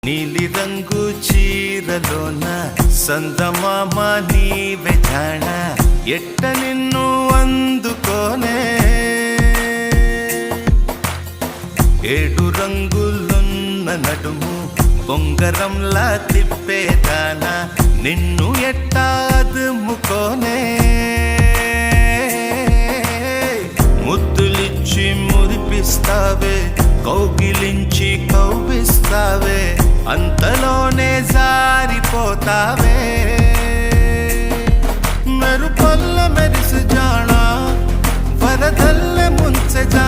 నీలి రంగు చీరలోన సందమామ నీవే జాణ ఎట్ట నిన్ను అందుకోనే ఏడు రంగులున్న నడుము బొంగరంలా తిప్పేదానా నిన్ను ఎట్టా అదుముకోనే ముద్దులిచ్చి మురిపిస్తావే కౌగిలించి కౌగిస్తావే అంతలోనే జారిపోతావే మెరుపల్ల మెరిసి జాణ వరదల్లె ముంచె జాణ